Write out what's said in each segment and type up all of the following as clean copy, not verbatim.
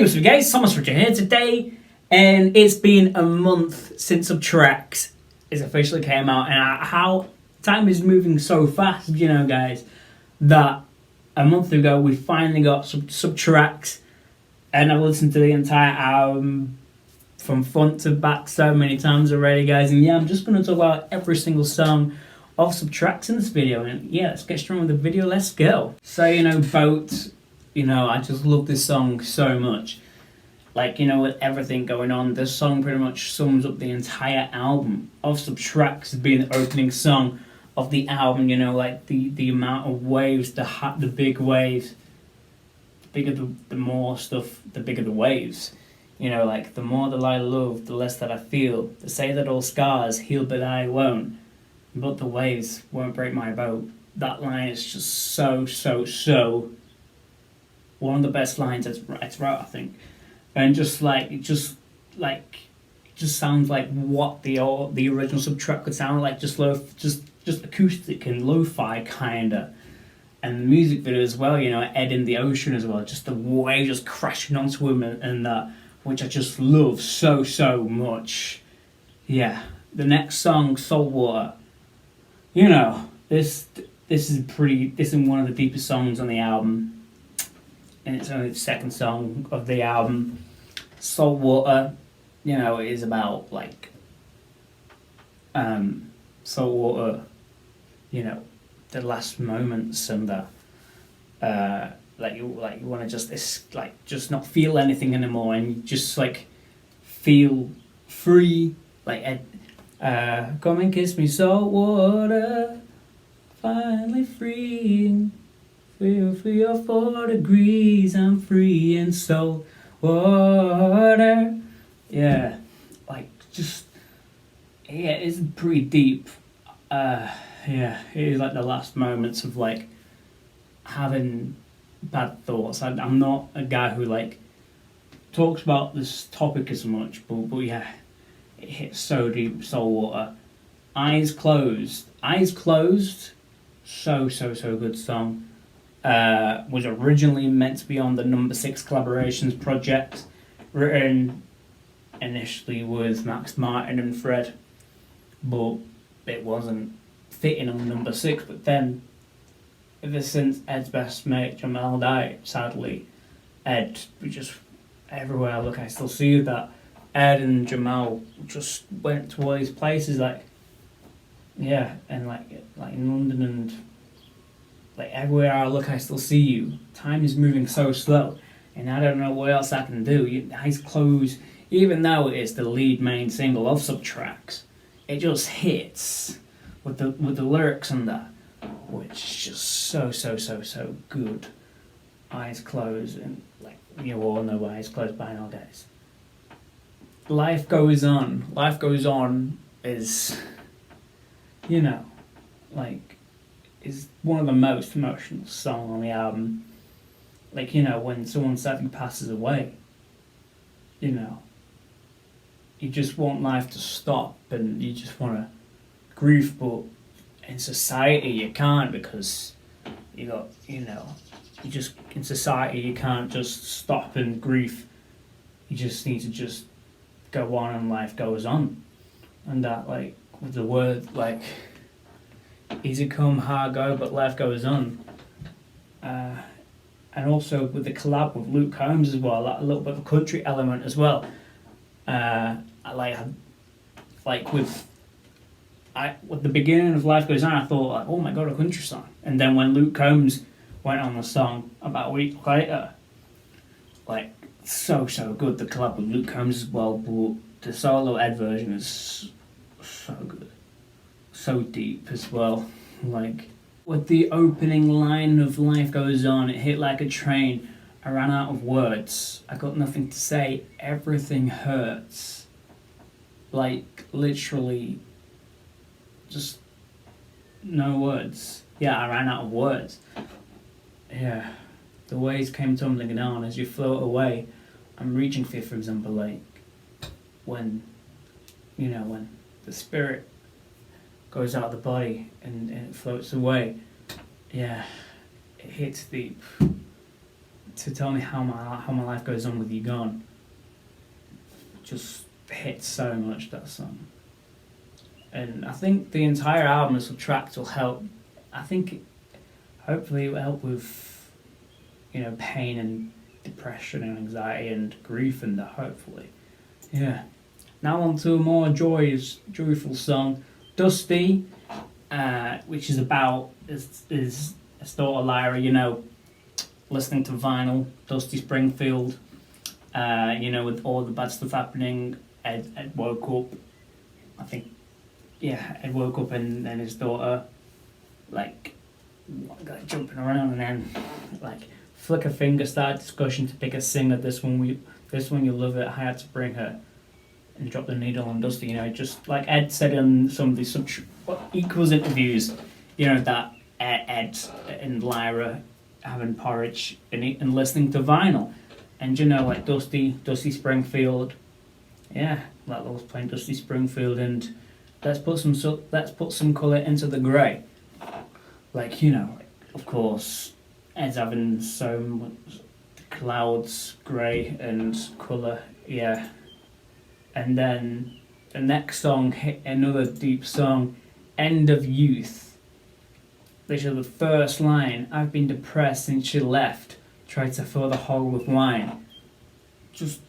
what's up guys, Thomas Richard here today, and it's been a month since Subtracks is officially came out, and how time is moving so fast, you know guys, that a month ago we finally got Subtracks, and I've listened to the entire album from front to back so many times already guys, and yeah, I'm just going to talk about every single song of Subtracks in this video, and yeah, let's get straight with the video, let's go. So, you know, Boat, you know, I just love this song so much. Like, you know, with everything going on, this song pretty much sums up the entire album of Subtracks being the opening song of the album, you know, like the amount of waves, the big waves, the bigger the more stuff, the bigger the waves. You know, like, the more that I love, the less that I feel. They say that all scars heal, but I won't. But the waves won't break my boat. That line is just so one of the best lines it's wrote, I think. And just sounds like what the original Subtract could sound like, just acoustic and lo-fi kinda. And the music video as well, you know, Ed in the ocean as well, just the wave just crashing onto him and that, which I just love so much. Yeah, the next song, Saltwater. You know, this is one of the deepest songs on the album, and it's only the second song of the album. Saltwater, you know, it is about like saltwater, you know, the last moments and the like you want to just not feel anything anymore, and you just like feel free, like come and kiss me, saltwater, finally free. Feel for your 4 degrees, I'm free in salt water. Yeah, like, just, yeah, it's pretty deep. Yeah, it is like the last moments of like having bad thoughts. I'm not a guy who like talks about this topic as much, but yeah, it hits so deep. Saltwater. Eyes Closed. So good song. Was originally meant to be on the Number 6 Collaborations project, written initially with Max Martin and Fred, but it wasn't fitting on Number 6. But then, ever since Ed's best mate Jamal died, sadly, Ed, just everywhere I look I still see that Ed and Jamal just went to all these places, like, yeah, and like in London and like everywhere I look I still see you. Time is moving so slow, and I don't know what else I can do. Eyes Closed, even though it is the lead main single of Subtracks, it just hits with the lyrics and that, which is just so good. Eyes Closed, and like, you all know Eyes Closed by now guys. Life Goes On is, you know, like, is one of the most emotional songs on the album. Like, you know, when someone sadly passes away, you know, you just want life to stop and you just want to grieve, but in society you can't, because you got, you know, in society you can't just stop and grieve. You just need to just go on, and life goes on. And that, like, with the word, like, easy come, hard go, but life goes on. And also with the collab with Luke Combs as well, a little bit of a country element as well. I like with the beginning of Life Goes On, I thought, like, oh my god, a country song. And then when Luke Combs went on the song about a week later, like, so good. The collab with Luke Combs as well, but the solo Ed version is so good, so deep as well. Like, with the opening line of Life Goes On, it hit like a train. I ran out of words. I got nothing to say. Everything hurts. Like, literally, just no words. Yeah, I ran out of words. Yeah. The waves came tumbling down as you float away. I'm reaching for you, for example, like when, you know, when the spirit goes out of the body and it floats away. Yeah, it hits deep. to tell me how my life goes on with you gone. Just hits so much, that song. And I think the entire album as subtract will help. I think hopefully it will help with, pain and depression and anxiety and grief and that, hopefully. Yeah. Now on to a more joyful song, Dusty, which is about his daughter Lyra, listening to vinyl, Dusty Springfield, with all the bad stuff happening. Ed woke up, I think, Ed woke up and his daughter, jumping around, and then, flick a finger, start discussion to pick a singer. This one you love it. I had to bring her, and drop the needle on Dusty. Just like Ed said in some of these Equals interviews, that Ed and Lyra having porridge and listening to vinyl, and Dusty Springfield, that was playing Dusty Springfield, and let's put some colour into the grey. Of course, Ed's having so much clouds, grey and colour, And then the next song, hit another deep song, End of Youth. Literally the first line, I've been depressed since she left, tried to fill the hole with wine. Just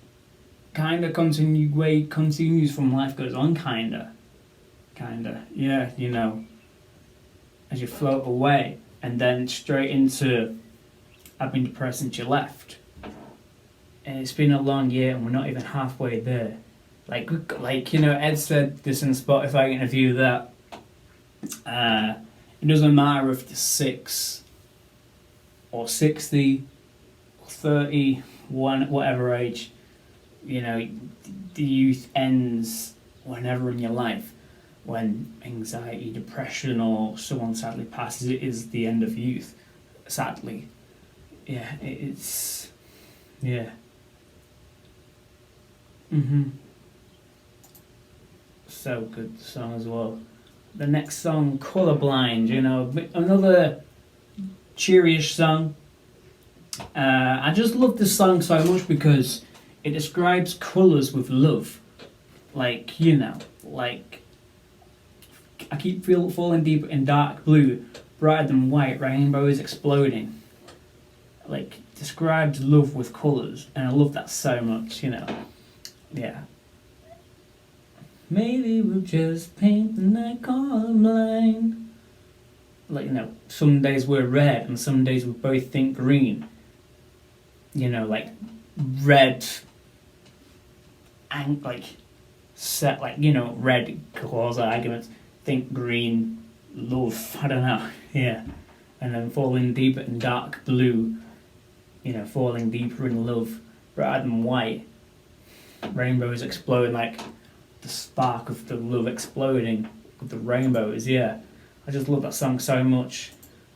kinda continues from Life Goes On, kinda. As you float away, and then straight into I've been depressed since you left. And it's been a long year and we're not even halfway there. Ed said this in a Spotify interview that it doesn't matter if you're 6 or 60 or 30, whatever age, the youth ends whenever in your life. When anxiety, depression, or someone sadly passes, it is the end of youth, sadly. It's... So good, the song as well. The next song, Colourblind, another cheerish song. I just love this song so much because it describes colours with love. I keep falling deep in dark blue, brighter than white, rainbow is exploding. Describes love with colours, and I love that so much, Maybe we'll just paint the night colorblind. Some days we're red and some days we both think green. Red and red cause arguments, think green, love, I don't know, And then falling deeper in dark blue, falling deeper in love, rather than white. Rainbows exploding, the spark of the love exploding with the rainbows, I just love that song so much.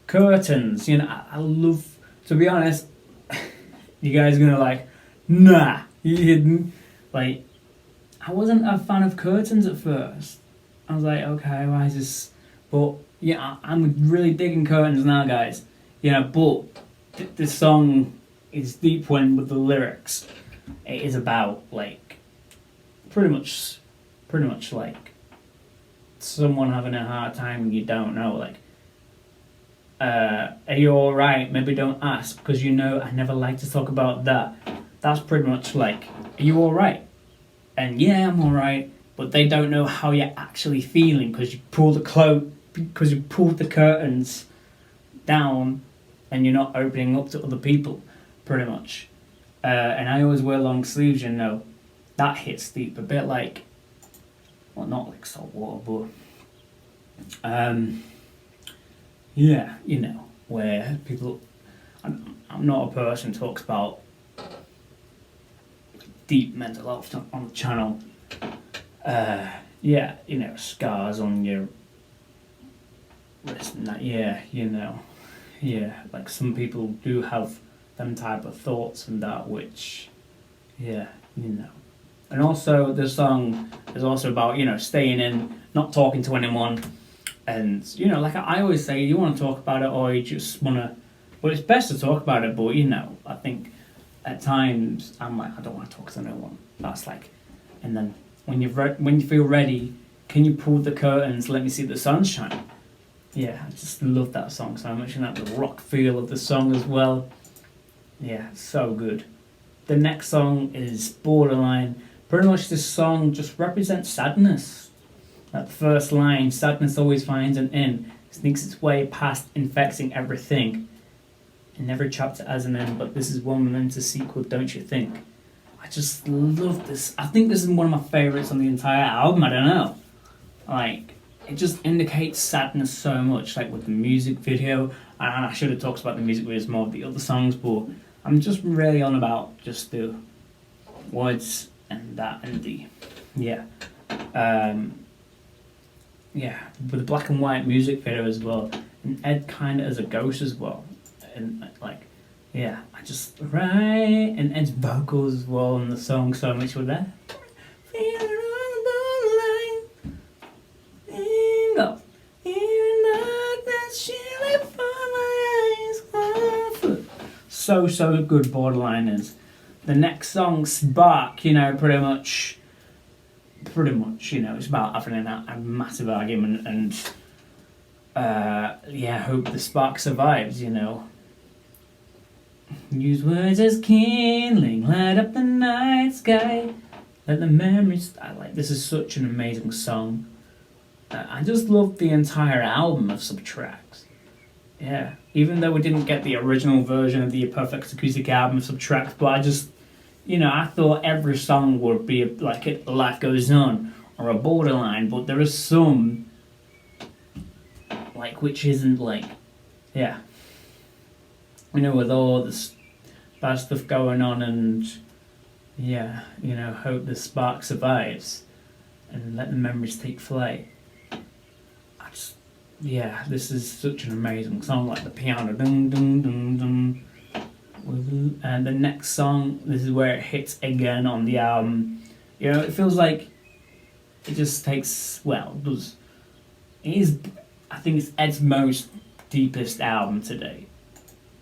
Curtains, I love, to be honest, you guys are gonna nah, you didn't. I wasn't a fan of Curtains at first. I was like, okay, why is this? But I'm really digging Curtains now, guys. But this song is deep with the lyrics. It is about pretty much someone having a hard time and you don't know. Are you alright? Maybe don't ask because I never like to talk about that. That's pretty much are you alright? And I'm alright, but they don't know how you're actually feeling because you pulled the curtains down and you're not opening up to other people, pretty much. And I always wear long sleeves, that hits deep, a bit not like salt water, but where people, I'm not a person who talks about deep mental health on the channel. Scars on your wrist and that, some people do have them type of thoughts and that, which, And also, the song is also about, staying in, not talking to anyone, and, I always say, you want to talk about it, or you just want to Well, it's best to talk about it, but you know, I think at times I'm like, I don't want to talk to no one. That's like, and then when when you feel ready, can you pull the curtains? Let me see the sunshine. Yeah, I just love that song so much, and that the rock feel of the song as well. Yeah, so good. The next song is Borderline. Pretty much this song just represents sadness. That first line, sadness always finds an end, sneaks its way past infecting everything. And every chapter has an end, but this is one momentous sequel, don't you think? I just love this. I think this is one of my favourites on the entire album, I don't know. Like, it just indicates sadness so much, like with the music video. And I should have talked about the music videos more of the other songs, but I'm just really on about just the words and that and the, yeah. Yeah, with the black and white music video as well. And Ed kind of as a ghost as well. And like, yeah, I just, right, and Ed's vocals as well in the song so much with that. So good Borderline is. The next song, Spark, you know, pretty much, you know, it's about having a massive argument and, yeah, hope the spark survives, you know. Use words as kindling, light up the night sky, let the memories. This is such an amazing song. I just love the entire album of Subtracts. Yeah, even though we didn't get the original version of the Perfect Acoustic album of Subtracts, but I just, you know, I thought every song would be like a Life Goes On or a Borderline, but there is some, like, which isn't like, yeah. You know, with all this bad stuff going on and, yeah, you know, hope the spark survives and let the memories take flight. I just, yeah, this is such an amazing song, like the piano, dun dun dun dun. And the next song, this is where it hits again on the album. You know, it feels like it just takes, well, it does, it is, I think it's Ed's most deepest album to date.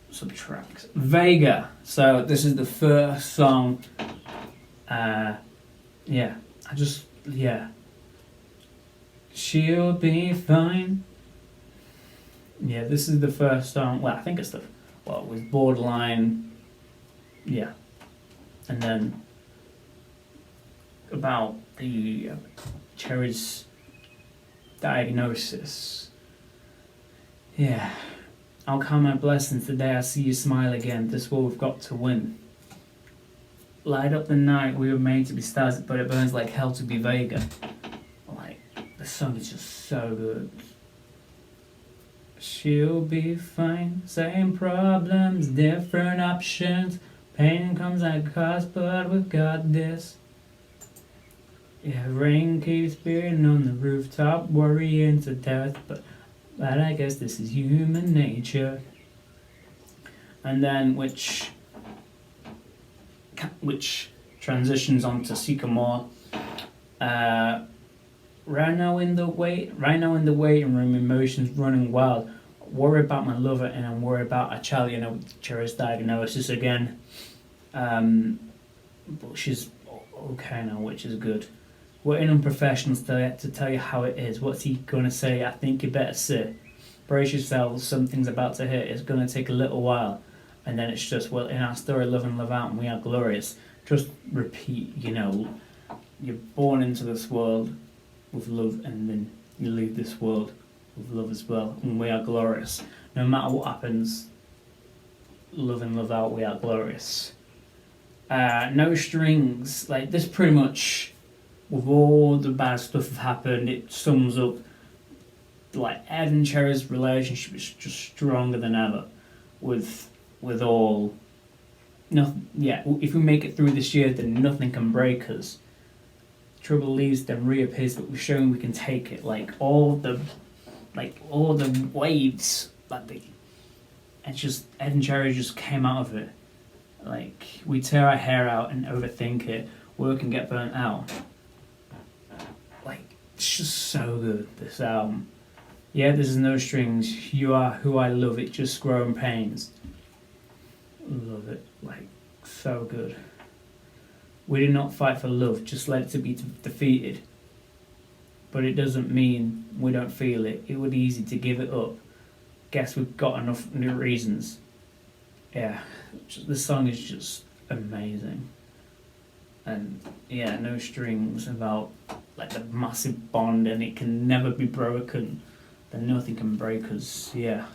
Subtracts. Vega. So this is the first song. Yeah, I just, yeah. She'll be fine. Yeah, this is the first song. Well, I think it's it was Borderline. Yeah. And then about the Cherry's diagnosis. Yeah. I'll count my blessings the day I see you smile again. This war we've got to win. Light up the night, we were made to be stars, but it burns like hell to be Vega. Like, the song is just so good. She'll be fine, same problems, different options. Pain comes at cost, but we've got this. Yeah, rain keeps beating on the rooftop, worrying to death, but I guess this is human nature. And then which transitions onto Sycamore. Right now in the waiting room, emotions running wild. Worry about my lover and I'm worried about a child. You know, with Cherry's diagnosis again. But she's okay now, which is good. Waiting on professionals to tell you how it is. What's he gonna say? I think you better sit. Brace yourselves, something's about to hit. It's gonna take a little while. And then it's just, well, in our story, love and love out, and we are glorious. Just repeat, you know, you're born into this world with love, and then you leave this world with love as well, and we are glorious. No matter what happens, love and love out, we are glorious. No strings, like this pretty much, with all the bad stuff that happened, it sums up, like, Ed and Cherry's relationship is just stronger than ever, with all, nothing, yeah, if we make it through this year, then nothing can break us. Trouble leaves, then reappears, but we've shown we can take it, like all the waves, it's just, Ed and Cherry just came out of it. Like, we tear our hair out and overthink it, work and get burnt out. Like, it's just so good, this album. Yeah, there's no strings, you are who I love, it just growing pains. Love it. Like, so good. We did not fight for love, just let it to be defeated. But it doesn't mean we don't feel it. It would be easy to give it up. Guess we've got enough new reasons. Yeah, this song is just amazing. And yeah, no strings, about like the massive bond, and it can never be broken. Then nothing can break us. Yeah.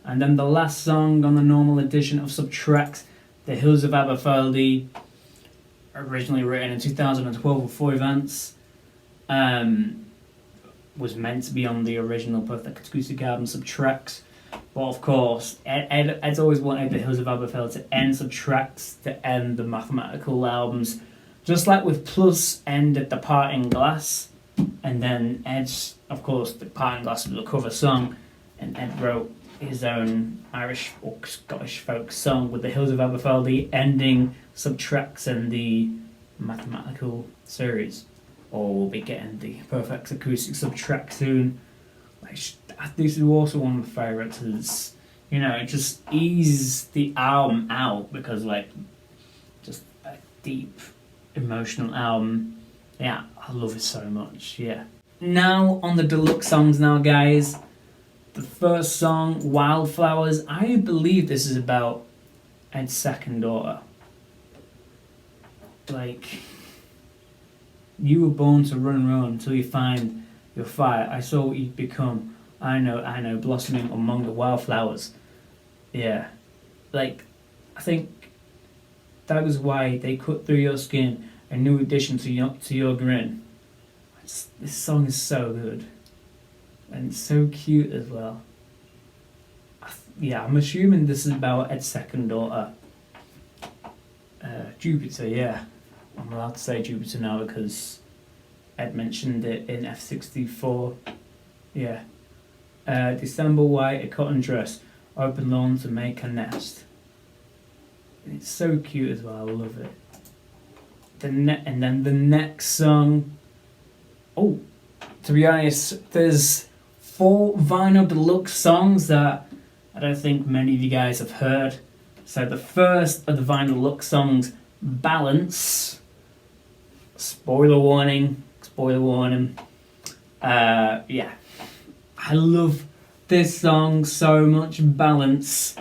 And then the last song on the normal edition of Subtracts, The Hills of Aberfeldy, originally written in 2012 with 4 events, was meant to be on the original Perfect Acoustic album Subtracts, but of course Ed's always wanted The Hills of Aberfeldy to end Subtracts, to end the mathematical albums, just like with Plus ended The Parting Glass, and then Ed's, of course, The Parting Glass was a cover song, and Ed wrote his own Irish or Scottish folk song with The Hills of Aberfeldy ending Subtracts and the mathematical series. Or we'll be getting the Perfect Acoustic Subtract soon. Like, this is also one of my favourites. Is, you know, it just eases the album out, because like, just a deep emotional album. Yeah, I love it so much. Yeah. Now on the deluxe songs now, guys. The first song, Wildflowers, I believe this is about Ed's second daughter. Like, you were born to run around until you find your fire. I saw what you'd become. I know, blossoming among the wildflowers. Yeah. Like, I think that was why they cut through your skin, a new addition to your grin. This song is so good. And it's so cute as well. Yeah, I'm assuming this is about Ed's second daughter. Jupiter, yeah. I'm allowed to say Jupiter now because Ed mentioned it in F64. Yeah. December white, a cotton dress, open lawn to make a nest. It's so cute as well, I love it. And then the next song... Oh, to be honest, there's 4 Vinyl Deluxe songs that I don't think many of you guys have heard. So the first of the Vinyl Deluxe songs, Balance. Spoiler warning. Yeah. I love this song so much. Balance.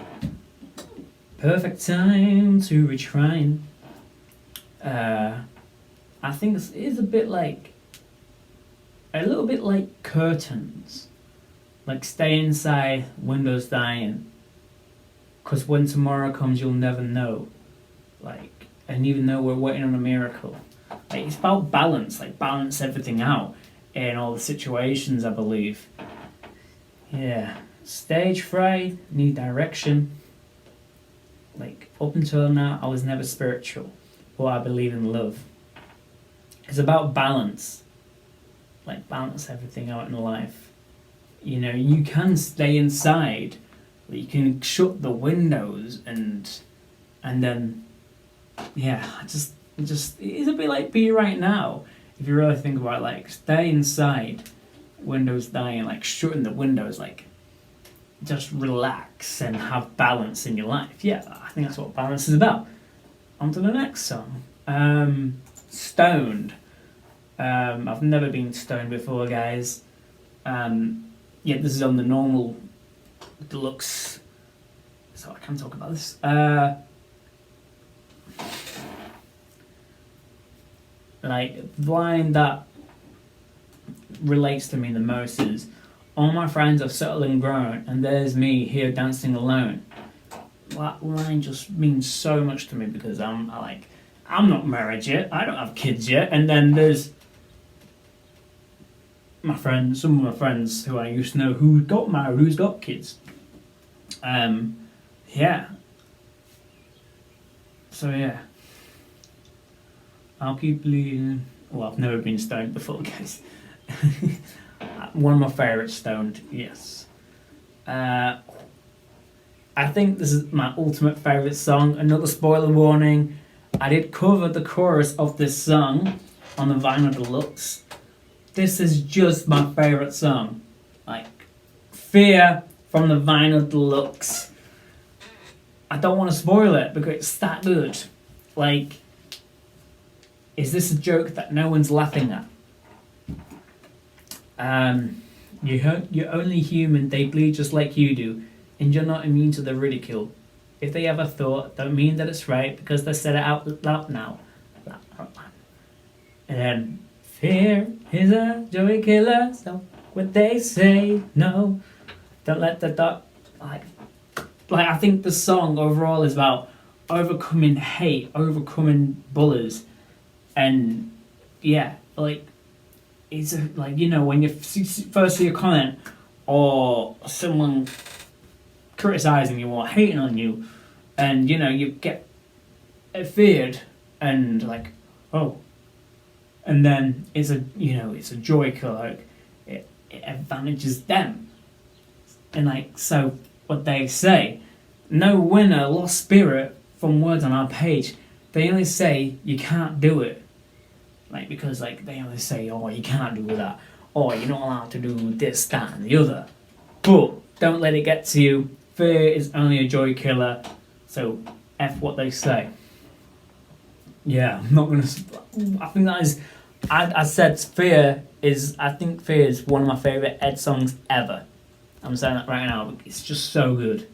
Perfect time to retry. I think it is a little bit like Curtains. Like, stay inside, windows dying. 'Cause when tomorrow comes, you'll never know. Like, and even though we're waiting on a miracle. Like, it's about balance. Like, balance everything out in all the situations, I believe. Yeah. Stage fright, need direction. Like, up until now, I was never spiritual. But I believe in love. It's about balance. Like, balance everything out in life. You know, you can stay inside, but you can shut the windows and then, yeah, just it's a bit like Be Right Now. If you really think about it, like, stay inside, windows dying, like, shutting the windows, like, just relax and have balance in your life. Yeah, I think that's what balance is about. On to the next song. Stoned. I've never been stoned before, guys. Yeah, this is on the normal deluxe, so I can talk about this. Like, the line that relates to me the most is, all my friends have settled and grown, and there's me here dancing alone. That line just means so much to me, because I'm not married yet, I don't have kids yet, and then there's some of my friends who I used to know who got married, who's got kids. Yeah. So yeah. I'll keep bleeding. Well, I've never been stoned before, guys. One of my favourites stoned, yes. I think this is my ultimate favourite song. Another spoiler warning. I did cover the chorus of this song on the Vinyl Deluxe. This is just my favourite song. Like, Fear from the Vinyl Deluxe. I don't want to spoil it because it's that good. Like, is this a joke that no one's laughing at? You're only human, they bleed just like you do, and you're not immune to the ridicule. If they ever thought, don't mean that it's right because they said it out loud now. And then, fear is a joy killer, so what they say, no. Don't let the dark... Like, I think the song overall is about overcoming hate, overcoming bullies, and yeah, like, it's like, you know, when you first see a comment or someone criticizing you or hating on you, and you know you get feared and like, oh, and then it's a joy killer. Like, it advantages them, and like, so what they say, no winner lost spirit from words on our page. They only say you can't do it. Like, because like they only say, oh, you can't do that, or you're not allowed to do this, that, and the other. But don't let it get to you. Fear is only a joy killer, so F what they say. Yeah, I'm not gonna. I think that is. I said Fear is. I think Fear is one of my favorite Ed songs ever. I'm saying that right now. It's just so good.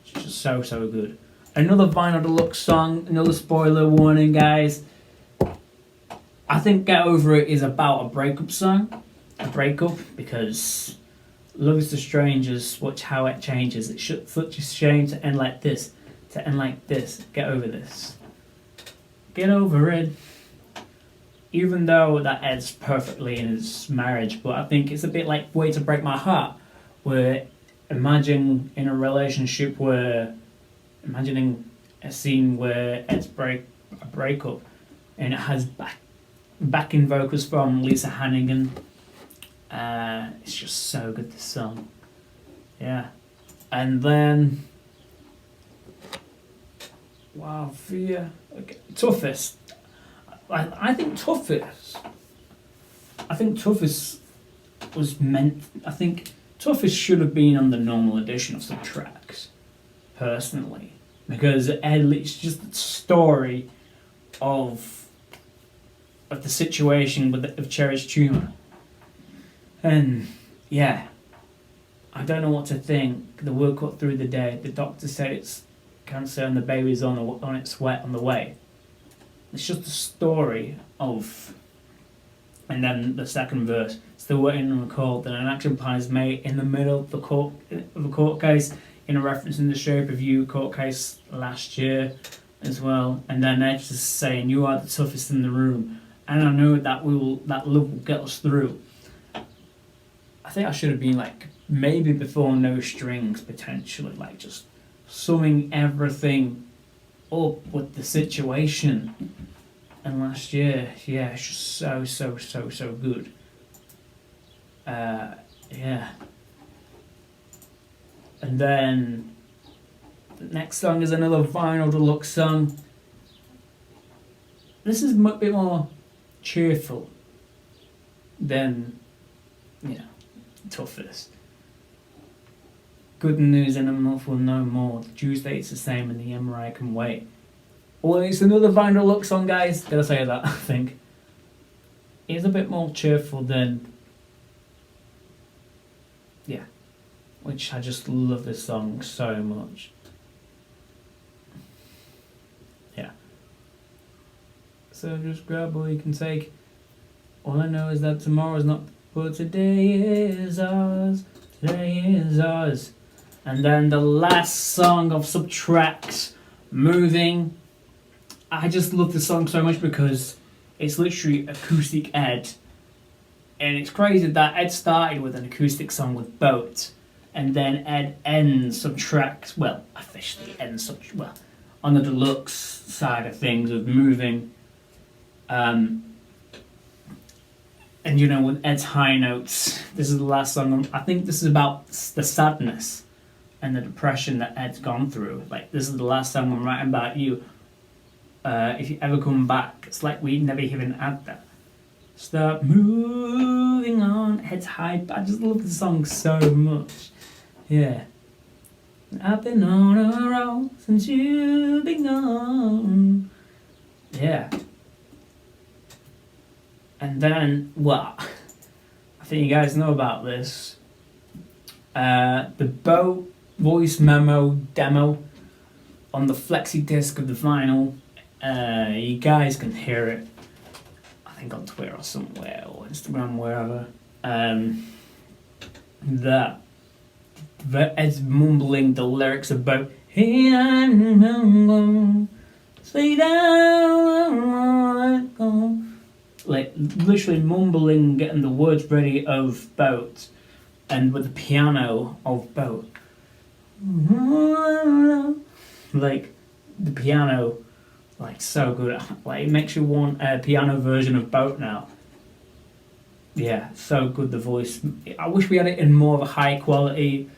It's just so good. Another Vinyl Deluxe song. Another spoiler warning, guys. I think Get Over It is about a breakup song. A breakup, because love is to strangers, watch how it changes. It's such a shame to end like this. To end like this. Get over this. Get over it. Even though that ends perfectly in his marriage, but I think it's a bit like Way to Break My Heart, where imagine in a relationship where, imagining a scene where Ed's a breakup, and it has backing vocals from Lisa Hannigan. It's just so good, this song. Yeah. And then, wow, Fear. Okay. Toughest. I think Toughest was meant. I think Toughest should have been on the normal edition of some tracks, personally, because it's just the story of the situation of Cherished Tumour. And yeah, I don't know what to think. The word cut through the day. The doctor said it's cancer and the baby's on its way on the way. It's just the story of, and then the second verse. Still waiting on a call. Then an action plan is made in the middle of the court case, in a reference in the Shape of You court case last year as well. And then Edge is saying, "You are the toughest in the room, and I know that love will get us through." I think I should have been like, maybe before No Strings, potentially, like just summing everything up with the situation. And last year, yeah, it's just so good. Yeah. And then the next song is another Vinyl Deluxe song. This is a bit more cheerful than, you know, Toughest. Good news in a month will know more. The Tuesday it's the same and the MRI can wait. Well, it's another Vinyl Deluxe song, guys. Gotta say that, I think. It's a bit more cheerful than... Yeah. Which I just love this song so much. Yeah. So just grab all you can take. All I know is that tomorrow's not... But today is ours. Today is ours. And then the last song of Subtracts, Moving. I just love this song so much because it's literally acoustic Ed. And it's crazy that Ed started with an acoustic song with Boat. And then Ed ends Subtracts, well, officially ends on the deluxe side of things with Moving. And you know, with Ed's high notes, this is the last song. I think this is about the sadness and the depression that Ed's gone through. Like, this is the last song I'm writing about you. If you ever come back, it's like we never even had that. Start moving on, Ed's high. I just love the song so much. Yeah. I've been on a roll since you've been gone. Yeah. And then, well, I think you guys know about this. The Boat voice memo demo on the Flexi disc of the vinyl. You guys can hear it, I think on Twitter or somewhere, or Instagram, wherever. That Ed's mumbling the lyrics about "Hey, I'm stay down," like literally mumbling, getting the words ready of Boat, and with the piano of Boat, like the piano, like so good. Like it makes you want a piano version of Boat now. Yeah, so good, the voice. I wish we had it in more of a high quality,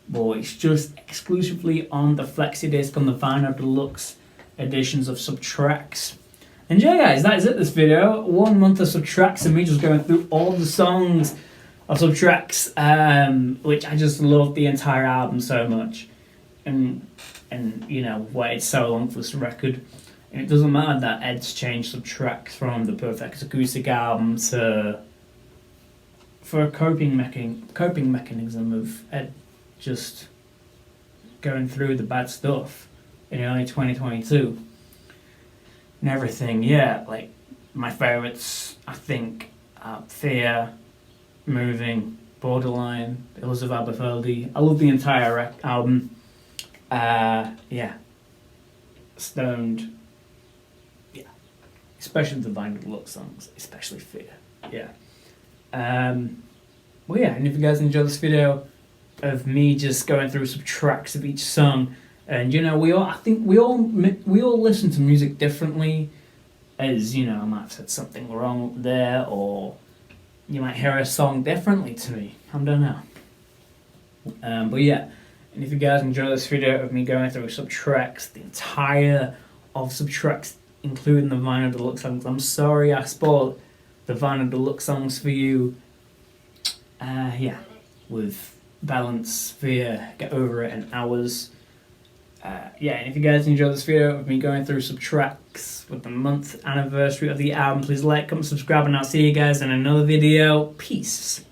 but it's just exclusively on the Flexi disc on the Vinyl Deluxe editions of Subtracks. And yeah, guys, that is it, this video. 1 month of Subtracks and me just going through all the songs of Subtracks, which I just love the entire album so much. And you know, waited so long for this record. And it doesn't matter that Ed's changed Subtracks from the Perfect Acoustic album to... for a coping mechanism of Ed just going through the bad stuff in early 2022 and everything. Yeah, like my favourites, I think, Fear, Moving, Borderline, Hills of Aberfeldy. I love the entire album. Yeah, Stoned. Yeah, especially the Vinyl Deluxe songs, especially Fear. Yeah. Well, yeah, and if you guys enjoyed this video of me just going through some tracks of each song, and you know, I think we all listen to music differently, as you know, I might have said something wrong there, or you might hear a song differently to me. I don't know. But yeah, and if you guys enjoyed this video of me going through Subtracks, the entire of Subtracks, including the Vinyl Deluxe songs, I'm sorry I spoiled the Vinyl Deluxe songs for you. Yeah, with Balance, Fear, Get Over It, and Hours. Yeah, and if you guys enjoyed this video of me going through Subtracks with the month anniversary of the album, please like, comment, subscribe, and I'll see you guys in another video. Peace.